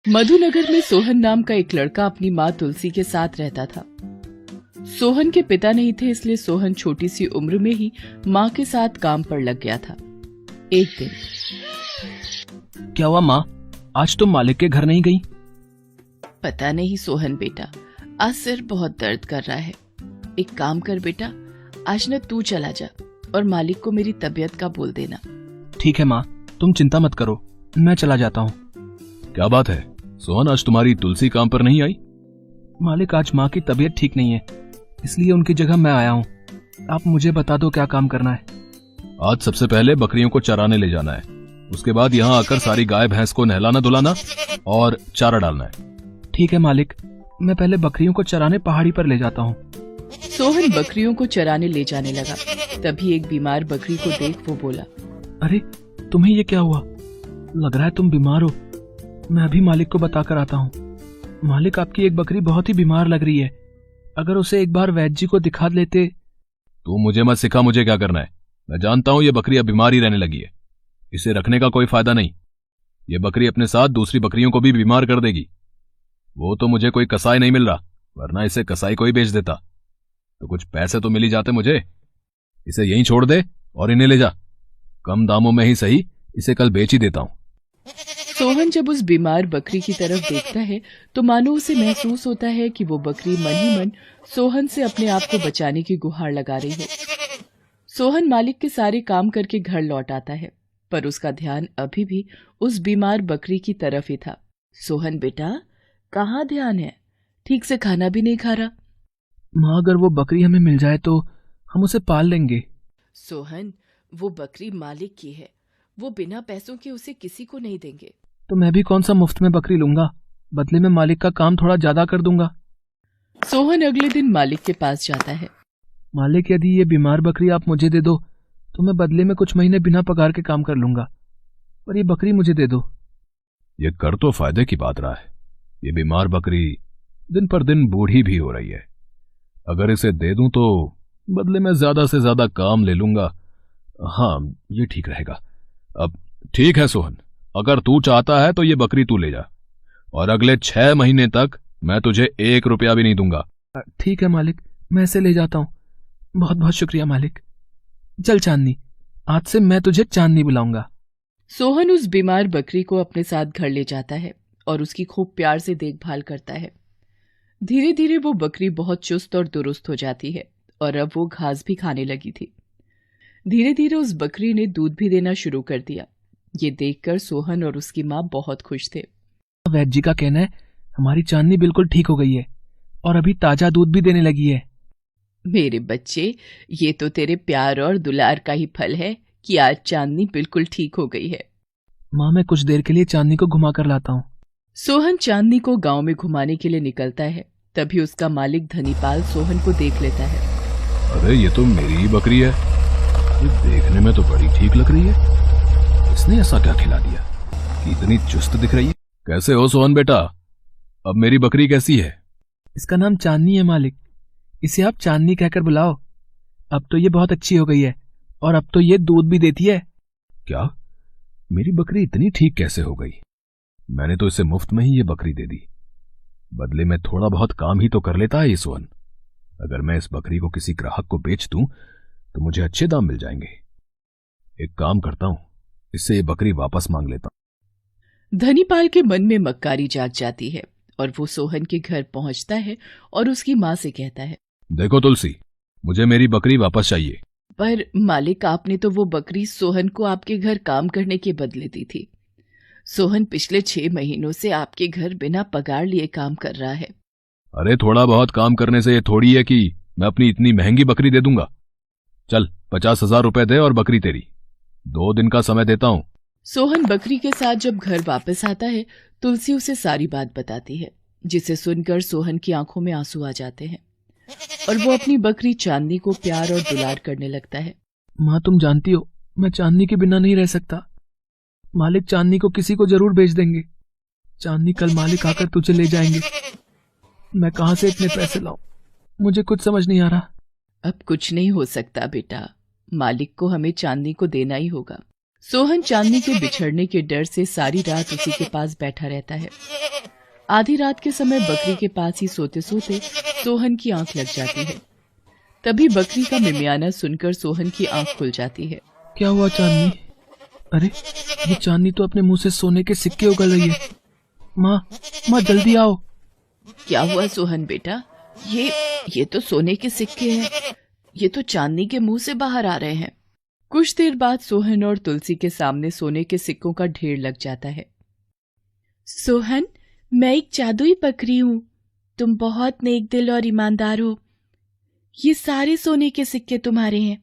मधुनगर में सोहन नाम का एक लड़का अपनी माँ तुलसी के साथ रहता था। सोहन के पिता नहीं थे, इसलिए सोहन छोटी सी उम्र में ही माँ के साथ काम पर लग गया था। एक दिन, क्या हुआ माँ, आज तुम मालिक के घर नहीं गई? पता नहीं सोहन बेटा, आज सिर बहुत दर्द कर रहा है। एक काम कर बेटा, आज न तू चला जा और मालिक को मेरी तबीयत का बोल देना। ठीक है माँ, तुम चिंता मत करो, मैं चला जाता हूँ। क्या बात है सोहन, आज तुम्हारी तुलसी काम पर नहीं आई? मालिक, आज माँ की तबीयत ठीक नहीं है, इसलिए उनकी जगह मैं आया हूँ। आप मुझे बता दो क्या काम करना है। आज सबसे पहले बकरियों को चराने ले जाना है, उसके बाद यहाँ आकर सारी गाय भैंस को नहलाना धुलाना और चारा डालना है। ठीक है मालिक, मैं पहले बकरियों को चराने पहाड़ी पर ले जाता हूँ। सोहन बकरियों को चराने ले जाने लगा। तभी एक बीमार बकरी को देख वो बोला, अरे तुम्हें ये क्या हुआ? लग रहा है तुम बीमार हो। मैं अभी मालिक को बता कर आता हूँ। मालिक, आपकी एक बकरी बहुत ही बीमार लग रही है, अगर उसे एक बार वैद्य जी को दिखा लेते। तू मुझे मत सिखा मुझे क्या करना है। मैं जानता हूँ ये बकरी अब बीमार ही रहने लगी है, इसे रखने का कोई फायदा नहीं। ये बकरी अपने साथ दूसरी बकरियों को भी बीमार कर देगी। वो तो मुझे कोई कसाई नहीं मिल रहा, वरना इसे कसाई को ही बेच देता तो कुछ पैसे तो मिल ही जाते मुझे। इसे यहीं छोड़ दे और इन्हें ले जा, कम दामों में ही सही, इसे कल बेच ही देता हूँ। सोहन जब उस बीमार बकरी की तरफ देखता है तो मानो उसे महसूस होता है कि वो बकरी मन ही मन सोहन से अपने आप को बचाने की गुहार लगा रही हो। सोहन मालिक के सारे काम करके घर लौट आता है, पर उसका ध्यान अभी भी उस बीमार बकरी की तरफ ही था। सोहन बेटा, कहाँ ध्यान है? ठीक से खाना भी नहीं खा रहा। माँ, अगर वो बकरी हमें मिल जाए तो हम उसे पाल लेंगे। सोहन, वो बकरी मालिक की है, वो बिना पैसों के उसे किसी को नहीं देंगे। तो मैं भी कौन सा मुफ्त में बकरी लूंगा, बदले में मालिक का काम थोड़ा ज्यादा कर दूंगा। सोहन अगले दिन मालिक के पास जाता है। मालिक, यदि ये बीमार बकरी आप मुझे दे दो तो मैं बदले में कुछ महीने बिना पगार के काम कर लूंगा, पर ये बकरी मुझे दे दो। ये कर तो फायदे की बात रहा है। ये बीमार बकरी दिन पर दिन बूढ़ी भी हो रही है, अगर इसे दे दूं तो बदले में ज्यादा से ज्यादा काम ले लूंगा। हाँ, ये ठीक रहेगा। अब ठीक है सोहन, अगर तू चाहता है तो ये बकरी तू ले जा, और अगले 6 महीने तक मैं तुझे 1 रुपया भी नहीं दूंगा। ठीक है मालिक, मैं इसे ले जाता हूँ। बहुत बहुत शुक्रिया मालिक। चल चांदनी, आज से मैं तुझे चांदनी बुलाऊंगा। सोहन उस बीमार बकरी को अपने साथ घर ले जाता है और उसकी खूब प्यार से देखभाल करता है। धीरे धीरे वो बकरी बहुत चुस्त और दुरुस्त हो जाती है और अब वो घास भी खाने लगी थी। धीरे धीरे उस बकरी ने दूध भी देना शुरू कर दिया। ये देखकर सोहन और उसकी माँ बहुत खुश थे। वैद्य जी का कहना है हमारी चांदनी बिल्कुल ठीक हो गई है और अभी ताजा दूध भी देने लगी है। मेरे बच्चे, ये तो तेरे प्यार और दुलार का ही फल है कि आज चांदनी बिल्कुल ठीक हो गई है। माँ, मैं कुछ देर के लिए चांदनी को घुमा कर लाता हूँ। सोहन चांदनी को गांव में घुमाने के लिए निकलता है। तभी उसका मालिक धनीपाल सोहन को देख लेता है। अरे ये तो मेरी ही बकरी है, ये देखने में तो बड़ी ठीक लग रही है। इसने ऐसा क्या खिला दिया कि इतनी चुस्त दिख रही है? कैसे हो सोहन बेटा, अब मेरी बकरी कैसी है? इसका नाम चांदनी है मालिक, इसे आप चांदनी कहकर बुलाओ। अब तो ये बहुत अच्छी हो गई है और अब तो ये दूध भी देती है। क्या? मेरी बकरी इतनी ठीक कैसे हो गई? मैंने तो इसे मुफ्त में ही ये बकरी दे दी, बदले में थोड़ा बहुत काम ही तो कर लेता है ये सोहन। अगर मैं इस बकरी को किसी ग्राहक को बेच दूं तो मुझे अच्छे दाम मिल जाएंगे। एक काम करता हूं, इससे ये बकरी वापस मांग लेता हूं। धनीपाल के मन में मक्कारी जाग जाती है और वो सोहन के घर पहुंचता है और उसकी माँ से कहता है, देखो तुलसी, मुझे मेरी बकरी वापस चाहिए। पर मालिक, आपने तो वो बकरी सोहन को आपके घर काम करने के बदले दी थी। सोहन पिछले 6 महीनों से आपके घर बिना पगार लिए काम कर रहा है। अरे थोड़ा बहुत काम करने से ये थोड़ी है कि मैं अपनी इतनी महंगी बकरी दे दूंगा। चल 50,000 रुपए दे और बकरी तेरी। 2 दिन का समय देता हूं। सोहन बकरी के साथ जब घर वापस आता है, तुलसी उसे सारी बात बताती है, जिसे सुनकर सोहन की आंखों में आंसू आ जाते हैं और वो अपनी बकरी चांदनी को प्यार और दुलार करने लगता है। माँ, तुम जानती हो मैं चांदनी के बिना नहीं रह सकता। मालिक चांदनी को किसी को जरूर बेच देंगे। चांदनी कल मालिक आकर तुझे ले जाएंगे। मैं कहां से इतने पैसे लाऊं? मुझे कुछ समझ नहीं आ रहा। अब कुछ नहीं हो सकता बेटा, मालिक को हमें चांदनी को देना ही होगा। सोहन चांदनी के बिछड़ने के डर से सारी रात उसी के पास बैठा रहता है। आधी रात के समय बकरी के पास ही सोते सोते सोहन की आंख लग जाती है। तभी बकरी का मिमियाना सुनकर सोहन की आंख खुल जाती है। क्या हुआ चांदनी? अरे ये चांदनी तो अपने मुंह से सोने के सिक्के उगल रही है। माँ जल्दी आओ। क्या हुआ सोहन बेटा? ये तो सोने के सिक्के हैं। ये तो चांदनी के मुंह से बाहर आ रहे हैं। कुछ देर बाद सोहन और तुलसी के सामने सोने के सिक्कों का ढेर लग जाता है। सोहन, मैं एक जादुई बकरी हूँ। तुम बहुत नेक दिल और ईमानदार हो। ये सारे सोने के सिक्के तुम्हारे हैं।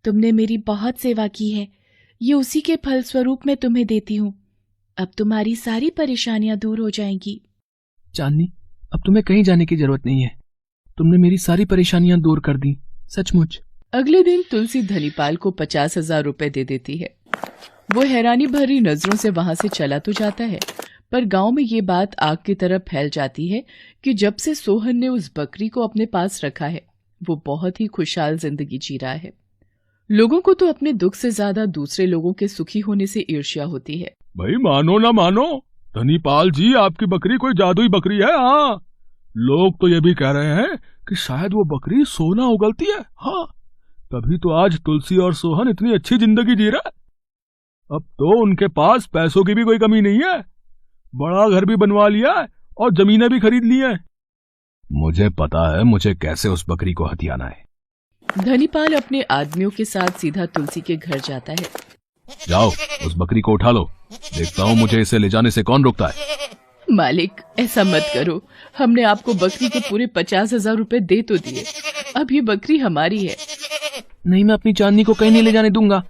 तुमने मेरी बहुत सेवा की है। ये उसी के फल स्वरूप मैं तुम्हें देती हूँ। अब तुम्हारी सारी परेशानियां दूर हो जाएंगी। चांदनी, अब तुम्हें कहीं जाने की जरूरत नहीं है। तुमने मेरी सारी परेशानियां दूर कर दी, सचमुच। अगले दिन तुलसी धनीपाल को 50,000 रुपए दे देती है। वो हैरानी भरी नजरों से वहां से चला तो जाता है, पर गांव में ये बात आग की तरह फैल जाती है कि जब से सोहन ने उस बकरी को अपने पास रखा है, वो बहुत ही खुशहाल जिंदगी जी रहा है। लोगों को तो अपने दुख से ज्यादा दूसरे लोगों के सुखी होने से ईर्ष्या होती है। भाई मानो ना मानो, धनीपाल जी आपकी बकरी कोई जादुई बकरी है। हाँ, लोग तो ये भी कह रहे हैं कि शायद वो बकरी सोना उगलती है। हाँ, तभी तो आज तुलसी और सोहन इतनी अच्छी जिंदगी जी रहा है। अब तो उनके पास पैसों की भी कोई कमी नहीं है। बड़ा घर भी बनवा लिया है और जमीनें भी खरीद ली हैं। मुझे पता है मुझे कैसे उस बकरी को हथियाना है। धनीपाल अपने आदमियों के साथ सीधा तुलसी के घर जाता है। जाओ उस बकरी को उठा लो, देखता हूँ मुझे इसे ले जाने से कौन रोकता है। मालिक, ऐसा मत करो। हमने आपको बकरी के पूरे 50,000 रुपए दे तो दिए। अब ये बकरी हमारी है। नहीं, मैं अपनी चांदनी को कहीं नहीं ले जाने दूंगा।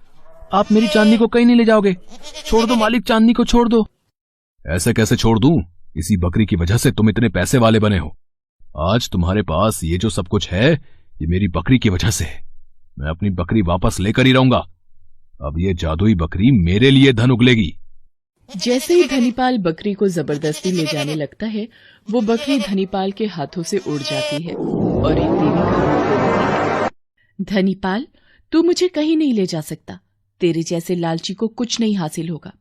आप मेरी चांदनी को कहीं नहीं ले जाओगे। छोड़ दो मालिक, चांदनी को छोड़ दो। ऐसे कैसे छोड़ दूं? इसी बकरी की वजह से तुम इतने पैसे वाले बने हो। आज तुम्हारे पास ये जो सब कुछ है, ये मेरी बकरी की वजह से है। मैं अपनी बकरी वापस लेकर ही रहूंगा। अब ये जादुई बकरी मेरे लिए धन उगलेगी। जैसे ही धनीपाल बकरी को जबरदस्ती ले जाने लगता है, वो बकरी धनीपाल के हाथों से उड़ जाती है और एक देवी का रूप ले लेती है। धनीपाल, तू मुझे कहीं नहीं ले जा सकता। तेरे जैसे लालची को कुछ नहीं हासिल होगा।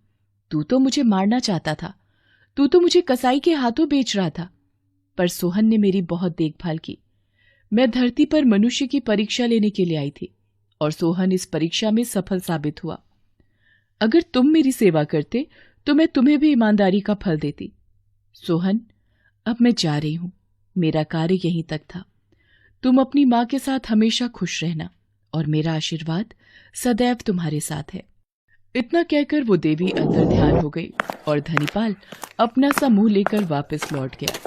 तू तो मुझे मारना चाहता था। तू तो मुझे कसाई के हाथों बेच रहा था। पर सोहन ने मेरी बहुत देखभाल की। मैं धरती पर मनुष्य की परीक्षा लेने के लिए आई थी और सोहन इस परीक्षा में सफल साबित हुआ। अगर तुम मेरी सेवा करते तो मैं तुम्हें भी ईमानदारी का फल देती। सोहन, अब मैं जा रही हूं। मेरा कार्य यहीं तक था। तुम अपनी मां के साथ हमेशा खुश रहना और मेरा आशीर्वाद सदैव तुम्हारे साथ है। इतना कहकर वो देवी अंतर ध्यान हो गई और धनीपाल अपना सा मुंह लेकर वापस लौट गया।